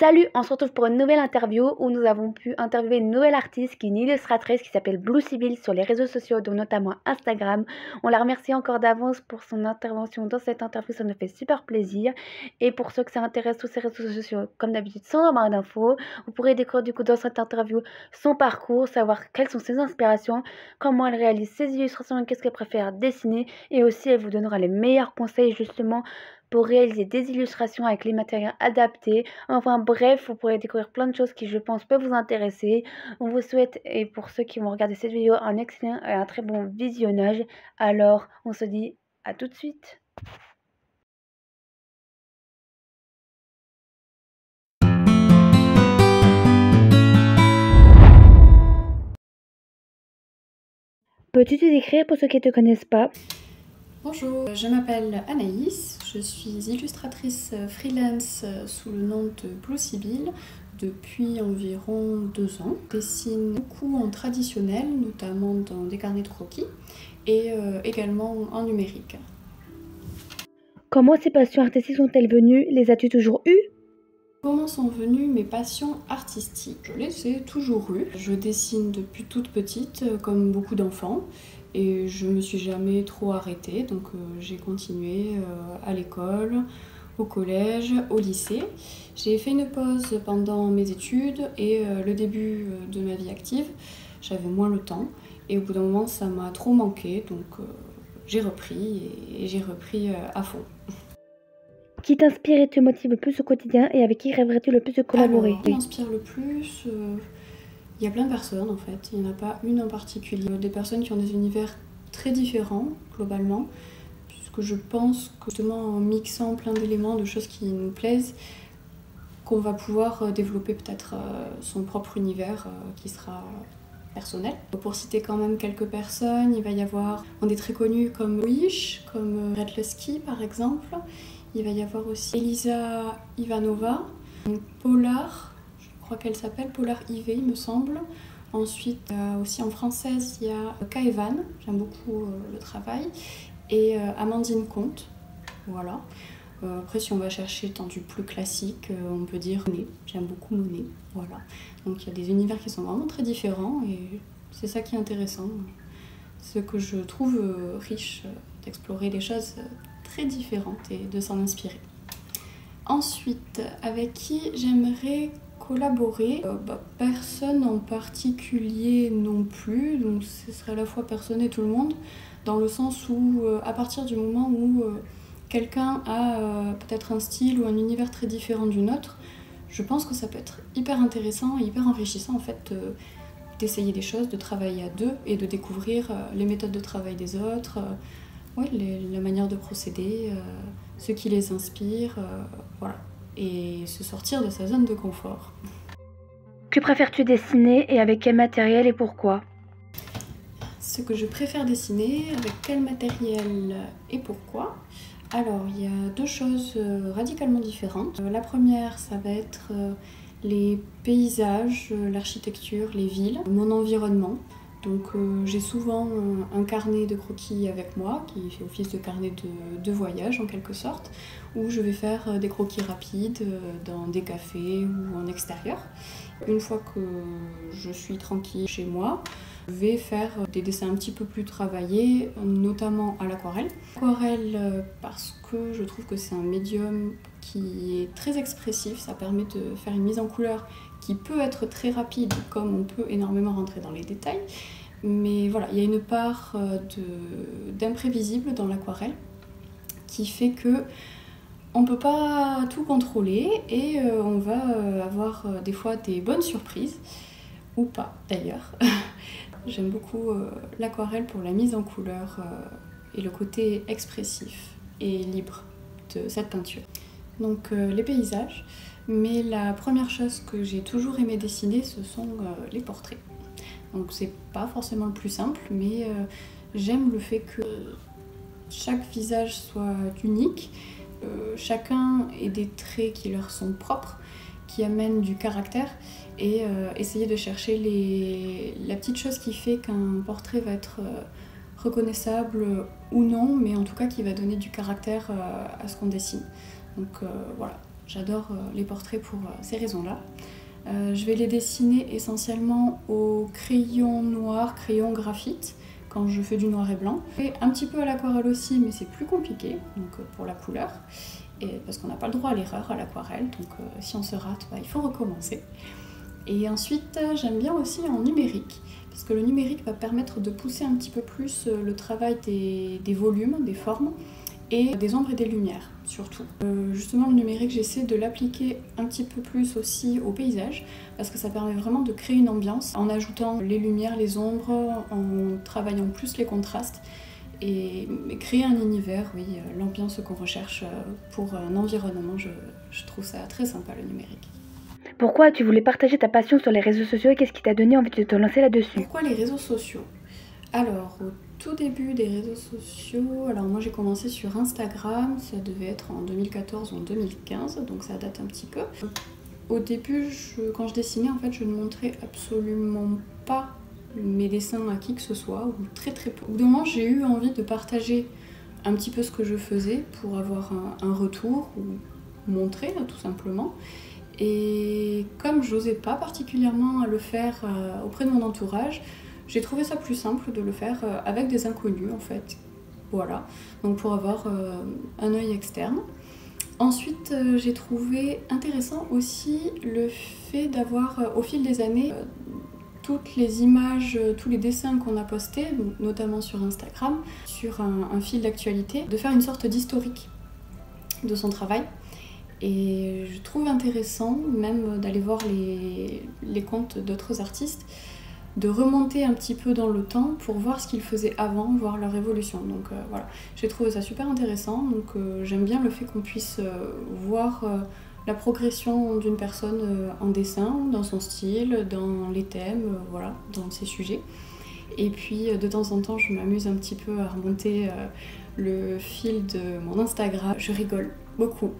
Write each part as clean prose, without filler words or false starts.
Salut, on se retrouve pour une nouvelle interview où nous avons pu interviewer une nouvelle artiste qui est une illustratrice qui s'appelle Blue Sibyl sur les réseaux sociaux, dont notamment Instagram. On la remercie encore d'avance pour son intervention dans cette interview, ça nous fait super plaisir. Et pour ceux que ça intéresse, tous ces réseaux sociaux, comme d'habitude, sont en barre d'infos. Vous pourrez découvrir du coup dans cette interview son parcours, savoir quelles sont ses inspirations, comment elle réalise ses illustrations, qu'est-ce qu'elle préfère dessiner. Et aussi, elle vous donnera les meilleurs conseils justement pour réaliser des illustrations avec les matériaux adaptés. Enfin bref, vous pourrez découvrir plein de choses qui je pense peuvent vous intéresser. On vous souhaite, et pour ceux qui vont regarder cette vidéo, un excellent et un très bon visionnage. Alors on se dit à tout de suite. Peux-tu te décrire pour ceux qui ne te connaissent pas? Bonjour, je m'appelle Anaïs, je suis illustratrice freelance sous le nom de Blue Sibyl depuis environ 2 ans. Je dessine beaucoup en traditionnel, notamment dans des carnets de croquis et également en numérique. Comment ces passions artistiques sont-elles venues? Les as-tu toujours eues? Comment sont venues mes passions artistiques? Je les ai toujours eues. Je dessine depuis toute petite, comme beaucoup d'enfants. Et je me suis jamais trop arrêtée, donc j'ai continué à l'école, au collège, au lycée. J'ai fait une pause pendant mes études et le début de ma vie active. J'avais moins le temps et au bout d'un moment ça m'a trop manqué, donc j'ai repris et j'ai repris à fond. Qui t'inspire et te motive le plus au quotidien et avec qui rêverais-tu le plus de collaborer? Alors, qui m'inspire le plus il y a plein de personnes en fait, il n'y en a pas une en particulier. Des personnes qui ont des univers très différents globalement, puisque je pense que justement en mixant plein d'éléments, de choses qui nous plaisent, qu'on va pouvoir développer peut-être son propre univers qui sera personnel. Pour citer quand même quelques personnes, il va y avoir des très connus comme Wish, comme Redlusky par exemple. Il va y avoir aussi Elisa Ivanova, Polar, qu'elle s'appelle Polar IV, il me semble. Ensuite, aussi en française, il y a Kaevan, j'aime beaucoup le travail, et Amandine Comte, voilà. Après, si on va chercher dans du plus classique, on peut dire Monet, j'aime beaucoup Monet, voilà. Donc il y a des univers qui sont vraiment très différents, et c'est ça qui est intéressant. Ce que je trouve riche d'explorer des choses très différentes et de s'en inspirer. Ensuite, avec qui j'aimerais collaborer, personne en particulier non plus, donc ce serait à la fois personne et tout le monde, dans le sens où à partir du moment où quelqu'un a peut-être un style ou un univers très différent du nôtre, je pense que ça peut être hyper intéressant et hyper enrichissant en fait d'essayer des choses, de travailler à deux et de découvrir les méthodes de travail des autres, la manière de procéder, ce qui les inspire, voilà. Et se sortir de sa zone de confort. Que préfères-tu dessiner et avec quel matériel et pourquoi? Ce que je préfère dessiner, avec quel matériel et pourquoi? Alors, il y a deux choses radicalement différentes. La première, ça va être les paysages, l'architecture, les villes, mon environnement. Donc j'ai souvent un carnet de croquis avec moi, qui fait office de carnet de voyage en quelque sorte, où je vais faire des croquis rapides dans des cafés ou en extérieur. Une fois que je suis tranquille chez moi, je vais faire des dessins un petit peu plus travaillés, notamment à l'aquarelle. L'aquarelle parce que je trouve que c'est un médium qui est très expressif, ça permet de faire une mise en couleur qui peut être très rapide, comme on peut énormément rentrer dans les détails. Mais voilà, il y a une part d'imprévisible dans l'aquarelle qui fait que on ne peut pas tout contrôler et on va avoir des fois des bonnes surprises, ou pas d'ailleurs. J'aime beaucoup l'aquarelle pour la mise en couleur et le côté expressif et libre de cette peinture. Donc les paysages, mais la première chose que j'ai toujours aimé dessiner, ce sont les portraits. Donc c'est pas forcément le plus simple, mais j'aime le fait que chaque visage soit unique, chacun ait des traits qui leur sont propres, qui amènent du caractère, et essayer de chercher la petite chose qui fait qu'un portrait va être reconnaissable ou non, mais en tout cas qui va donner du caractère à ce qu'on dessine. Donc voilà, j'adore les portraits pour ces raisons-là. Je vais les dessiner essentiellement au crayon noir, crayon graphite, quand je fais du noir et blanc. Et un petit peu à l'aquarelle aussi, mais c'est plus compliqué, donc pour la couleur. Et parce qu'on n'a pas le droit à l'erreur à l'aquarelle, donc si on se rate, il faut recommencer. Et ensuite, j'aime bien aussi en numérique, parce que le numérique va permettre de pousser un petit peu plus le travail des volumes, des formes, et des ombres et des lumières, surtout. Justement, le numérique, j'essaie de l'appliquer un petit peu plus aussi au paysage, parce que ça permet vraiment de créer une ambiance, en ajoutant les lumières, les ombres, en travaillant plus les contrastes, et créer un univers, oui, l'ambiance qu'on recherche pour un environnement, je trouve ça très sympa, le numérique. Pourquoi tu voulais partager ta passion sur les réseaux sociaux et qu'est-ce qui t'a donné envie de te lancer là-dessus? Pourquoi les réseaux sociaux? Alors, au tout début des réseaux sociaux, alors moi j'ai commencé sur Instagram, ça devait être en 2014 ou en 2015, donc ça date un petit peu. Au début, quand je dessinais, en fait, je ne montrais absolument pas mes dessins à qui que ce soit, ou très très peu. Au bout d'un moment, j'ai eu envie de partager un petit peu ce que je faisais pour avoir un retour, ou montrer tout simplement. Et comme j'osais pas particulièrement le faire auprès de mon entourage, j'ai trouvé ça plus simple de le faire avec des inconnus en fait. Voilà, donc pour avoir un œil externe. Ensuite, j'ai trouvé intéressant aussi le fait d'avoir au fil des années toutes les images, tous les dessins qu'on a postés, notamment sur Instagram, sur un fil d'actualité, de faire une sorte d'historique de son travail. Et je trouve intéressant même d'aller voir les comptes d'autres artistes, de remonter un petit peu dans le temps pour voir ce qu'ils faisaient avant, voir leur évolution. Donc voilà, j'ai trouvé ça super intéressant. Donc j'aime bien le fait qu'on puisse voir la progression d'une personne en dessin, dans son style, dans les thèmes, voilà, dans ses sujets. Et puis de temps en temps, je m'amuse un petit peu à remonter le fil de mon Instagram. Je rigole beaucoup.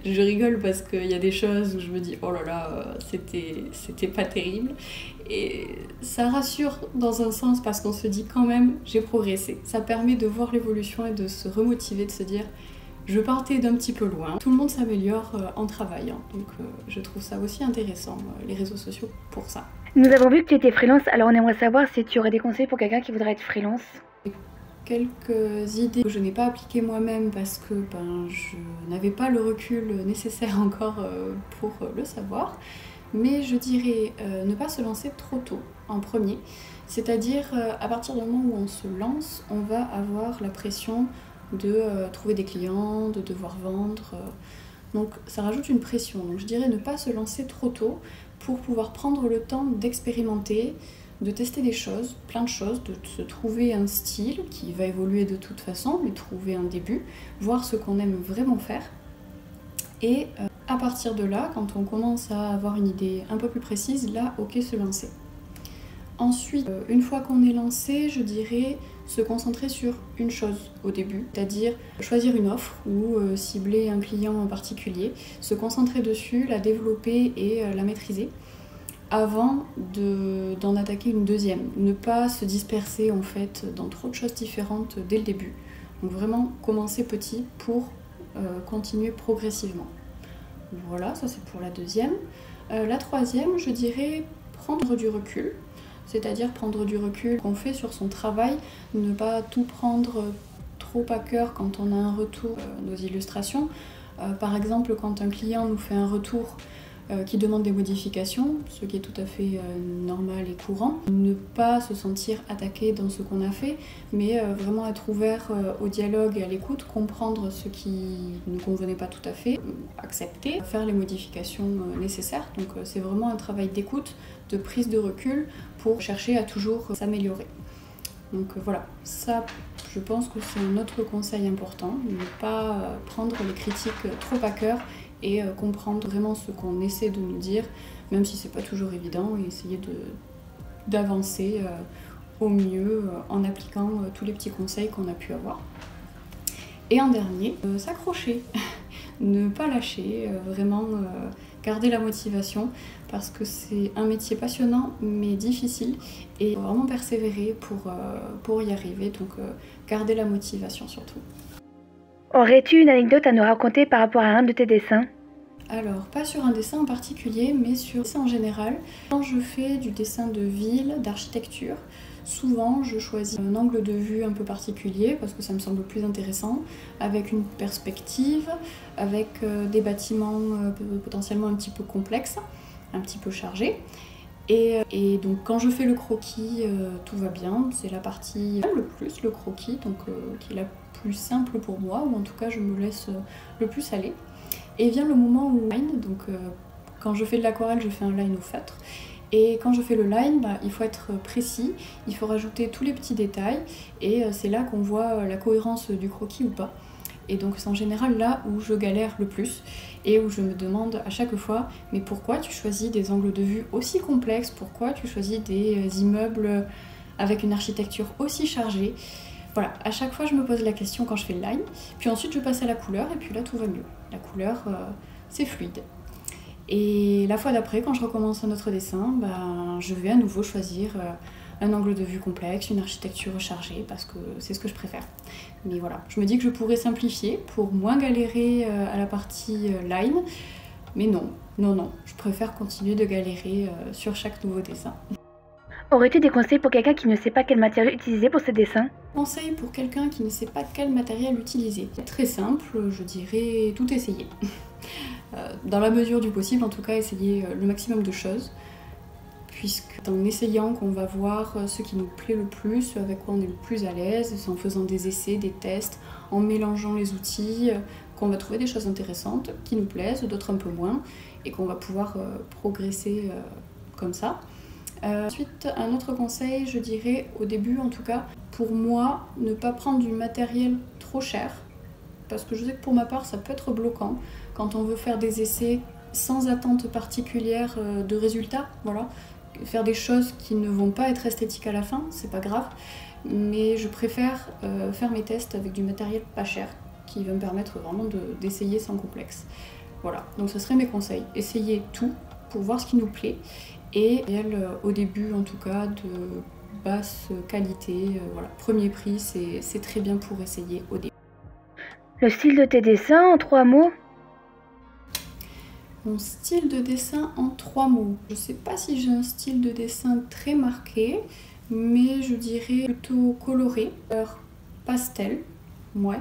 Je rigole parce qu'il y a des choses où je me dis oh là là, c'était pas terrible. Et ça rassure dans un sens parce qu'on se dit quand même j'ai progressé. Ça permet de voir l'évolution et de se remotiver, de se dire je partais d'un petit peu loin. Tout le monde s'améliore en travaillant. Donc je trouve ça aussi intéressant, les réseaux sociaux pour ça. Nous avons vu que tu étais freelance, alors on aimerait savoir si tu aurais des conseils pour quelqu'un qui voudrait être freelance. Quelques idées que je n'ai pas appliquées moi-même parce que je n'avais pas le recul nécessaire encore pour le savoir. Mais je dirais ne pas se lancer trop tôt en premier. C'est-à-dire à partir du moment où on se lance, on va avoir la pression de trouver des clients, de devoir vendre. Donc ça rajoute une pression. Donc je dirais ne pas se lancer trop tôt pour pouvoir prendre le temps d'expérimenter, de tester des choses, plein de choses, de se trouver un style qui va évoluer de toute façon, mais trouver un début, voir ce qu'on aime vraiment faire. Et à partir de là, quand on commence à avoir une idée un peu plus précise, là, ok, se lancer. Ensuite, une fois qu'on est lancé, je dirais se concentrer sur une chose au début, c'est-à-dire choisir une offre ou cibler un client en particulier, se concentrer dessus, la développer et la maîtriser avant d'en attaquer une deuxième. Ne pas se disperser en fait dans trop de choses différentes dès le début. Donc vraiment commencer petit pour continuer progressivement. Voilà, ça c'est pour la deuxième. La troisième, je dirais prendre du recul. C'est-à-dire prendre du recul qu'on fait sur son travail, ne pas tout prendre trop à cœur quand on a un retour nos illustrations. Par exemple, quand un client nous fait un retour qui demande des modifications, ce qui est tout à fait normal et courant, ne pas se sentir attaqué dans ce qu'on a fait, mais vraiment être ouvert au dialogue et à l'écoute, comprendre ce qui ne convenait pas tout à fait, accepter, faire les modifications nécessaires. Donc c'est vraiment un travail d'écoute, de prise de recul pour chercher à toujours s'améliorer. Donc voilà, ça je pense que c'est un autre conseil important, ne pas prendre les critiques trop à cœur et comprendre vraiment ce qu'on essaie de nous dire, même si c'est pas toujours évident, et essayer d'avancer au mieux en appliquant tous les petits conseils qu'on a pu avoir. Et en dernier, s'accrocher, ne pas lâcher, vraiment garder la motivation parce que c'est un métier passionnant mais difficile et vraiment persévérer pour y arriver, donc garder la motivation surtout. Aurais-tu une anecdote à nous raconter par rapport à un de tes dessins? Alors, pas sur un dessin en particulier, mais sur un dessin en général. Quand je fais du dessin de ville, d'architecture, souvent je choisis un angle de vue un peu particulier parce que ça me semble plus intéressant, avec une perspective, avec des bâtiments potentiellement un petit peu complexes, un petit peu chargés. Et donc quand je fais le croquis, tout va bien, c'est la partie le plus, le croquis, donc qui est la plus simple pour moi, ou en tout cas je me laisse le plus aller. Et vient le moment où line, donc quand je fais de l'aquarelle, je fais un line au feutre. Et quand je fais le line, il faut être précis, il faut rajouter tous les petits détails, et c'est là qu'on voit la cohérence du croquis ou pas. Et donc c'est en général là où je galère le plus et où je me demande à chaque fois mais pourquoi tu choisis des angles de vue aussi complexes, pourquoi tu choisis des immeubles avec une architecture aussi chargée. Voilà, à chaque fois je me pose la question quand je fais le line, puis ensuite je passe à la couleur et puis là tout va mieux. La couleur c'est fluide. Et la fois d'après, quand je recommence un autre dessin, je vais à nouveau choisir un angle de vue complexe, une architecture chargée, parce que c'est ce que je préfère. Mais voilà, je me dis que je pourrais simplifier pour moins galérer à la partie line, mais non, je préfère continuer de galérer sur chaque nouveau dessin. Aurais-tu des conseils pour quelqu'un qui ne sait pas quel matériau utiliser pour ses dessins? Conseil pour quelqu'un qui ne sait pas quel matériel utiliser. Très simple, je dirais tout essayer. Dans la mesure du possible, en tout cas, essayer le maximum de choses. Puisque c'est en essayant qu'on va voir ce qui nous plaît le plus, ce avec quoi on est le plus à l'aise, c'est en faisant des essais, des tests, en mélangeant les outils, qu'on va trouver des choses intéressantes qui nous plaisent, d'autres un peu moins, et qu'on va pouvoir progresser comme ça. Ensuite, un autre conseil, je dirais, au début en tout cas, pour moi, ne pas prendre du matériel trop cher, parce que je sais que pour ma part, ça peut être bloquant quand on veut faire des essais sans attente particulière de résultats, voilà. Faire des choses qui ne vont pas être esthétiques à la fin, c'est pas grave, mais je préfère faire mes tests avec du matériel pas cher, qui va me permettre vraiment d'essayer sans complexe. Voilà, donc ce seraient mes conseils. Essayez tout pour voir ce qui nous plaît, et au début en tout cas de basse qualité, voilà. Premier prix, c'est très bien pour essayer au début. Le style de tes dessins en 3 mots? Mon style de dessin en 3 mots. Je sais pas si j'ai un style de dessin très marqué, mais je dirais plutôt coloré, pastel, ouais,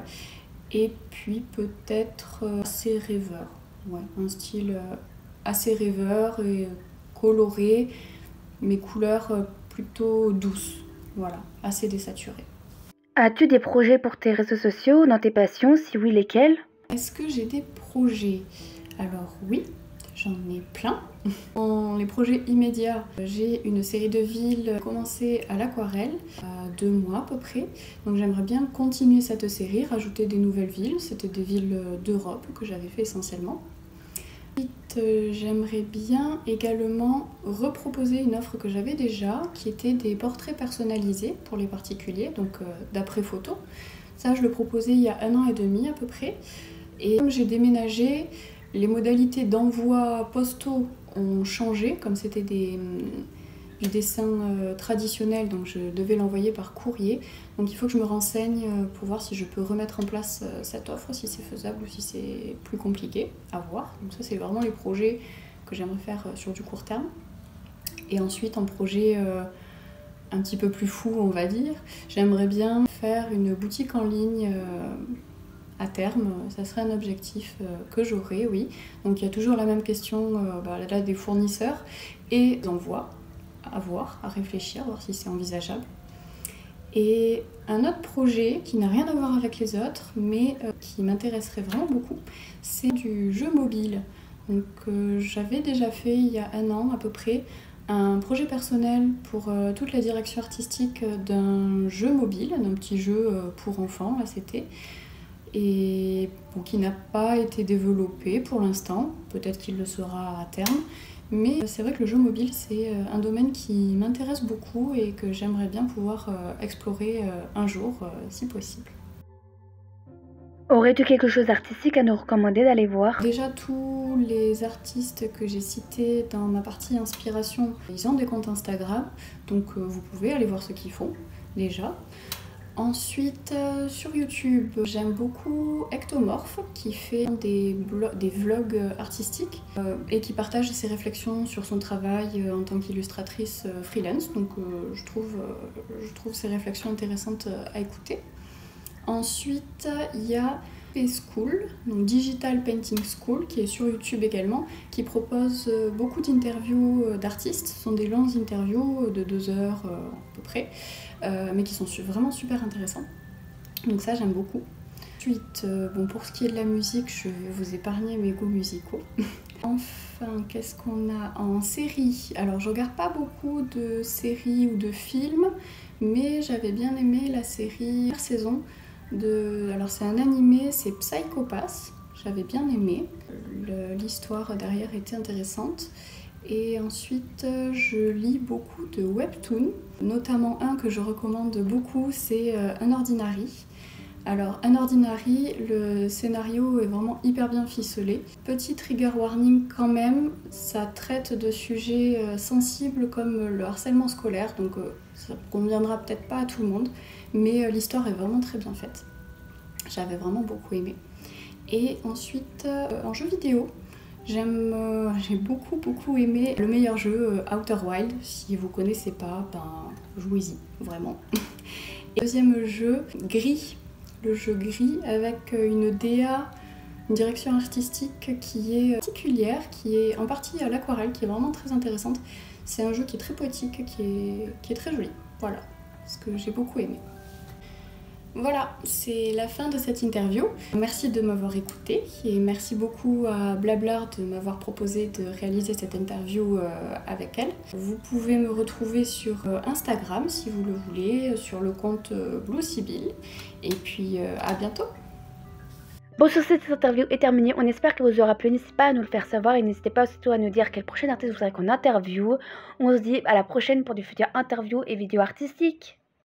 et puis peut-être assez rêveur, ouais, un style assez rêveur et coloré, mais couleurs plutôt douces, voilà, assez désaturées. As-tu des projets pour tes réseaux sociaux, dans tes passions? Si oui, lesquels? Est-ce que j'ai des projets? Alors oui, j'en ai plein. Dans les projets immédiats, j'ai une série de villes commencée à l'aquarelle, à 2 mois à peu près. Donc j'aimerais bien continuer cette série, rajouter des nouvelles villes. C'était des villes d'Europe que j'avais fait essentiellement. Ensuite, j'aimerais bien également reproposer une offre que j'avais déjà, qui était des portraits personnalisés pour les particuliers, donc d'après photo. Ça, je le proposais il y a 1 an et demi à peu près. Et comme j'ai déménagé, les modalités d'envoi postaux ont changé, comme c'était du dessin traditionnel, donc je devais l'envoyer par courrier. Donc il faut que je me renseigne pour voir si je peux remettre en place cette offre, si c'est faisable ou si c'est plus compliqué à voir. Donc ça, c'est vraiment les projets que j'aimerais faire sur du court terme. Et ensuite, en projet un petit peu plus fou, on va dire, j'aimerais bien faire une boutique en ligne à terme. Ça serait un objectif que j'aurais, oui. Donc il y a toujours la même question là, des fournisseurs et des envois à voir, à réfléchir, voir si c'est envisageable. Et un autre projet qui n'a rien à voir avec les autres, mais qui m'intéresserait vraiment beaucoup, c'est du jeu mobile. Donc j'avais déjà fait il y a 1 an à peu près un projet personnel pour toute la direction artistique d'un jeu mobile, d'un petit jeu pour enfants, là c'était, et bon, qui n'a pas été développé pour l'instant, peut-être qu'il le sera à terme, mais c'est vrai que le jeu mobile c'est un domaine qui m'intéresse beaucoup et que j'aimerais bien pouvoir explorer un jour si possible. Aurais-tu quelque chose d'artistique à nous recommander d'aller voir? Déjà, tous les artistes que j'ai cités dans ma partie inspiration, ils ont des comptes Instagram, donc vous pouvez aller voir ce qu'ils font déjà. Ensuite, sur YouTube, j'aime beaucoup Ectomorph qui fait des vlogs artistiques et qui partage ses réflexions sur son travail en tant qu'illustratrice freelance. Donc je trouve ces réflexions intéressantes à écouter. Ensuite, il y a School, donc Digital Painting School, qui est sur YouTube également, qui propose beaucoup d'interviews d'artistes. Ce sont des longues interviews de 2 heures à peu près, mais qui sont vraiment super intéressants. Donc ça, j'aime beaucoup. Ensuite, pour ce qui est de la musique, je vais vous épargner mes goûts musicaux. Enfin, qu'est-ce qu'on a en série? Alors, je regarde pas beaucoup de séries ou de films, mais j'avais bien aimé la série saison. Alors c'est un animé, c'est Psycho Pass, j'avais bien aimé, l'histoire derrière était intéressante. Et ensuite je lis beaucoup de webtoons, notamment un que je recommande beaucoup, c'est Unordinary. Alors Unordinary, le scénario est vraiment hyper bien ficelé. Petit trigger warning quand même, ça traite de sujets sensibles comme le harcèlement scolaire, donc ça conviendra peut-être pas à tout le monde, mais l'histoire est vraiment très bien faite. J'avais vraiment beaucoup aimé. Et ensuite, en jeu vidéo, j'ai beaucoup aimé le meilleur jeu, Outer Wild. Si vous connaissez pas, jouez-y, vraiment. Et deuxième jeu, Gris. Le jeu Gris avec une DA, une direction artistique qui est particulière, qui est en partie à l'aquarelle, qui est vraiment très intéressante. C'est un jeu qui est très poétique, qui est très joli. Voilà, ce que j'ai beaucoup aimé. Voilà, c'est la fin de cette interview. Merci de m'avoir écouté et merci beaucoup à Blablar de m'avoir proposé de réaliser cette interview avec elle. Vous pouvez me retrouver sur Instagram si vous le voulez, sur le compte Blue Sibyl. Et puis à bientôt. Bon, sur cette interview est terminée. On espère qu'elle vous aura plu. N'hésitez pas à nous le faire savoir et n'hésitez pas surtout à nous dire quel prochain artiste vous voudrez qu'on interviewe. On se dit à la prochaine pour de futures interviews et vidéos artistiques.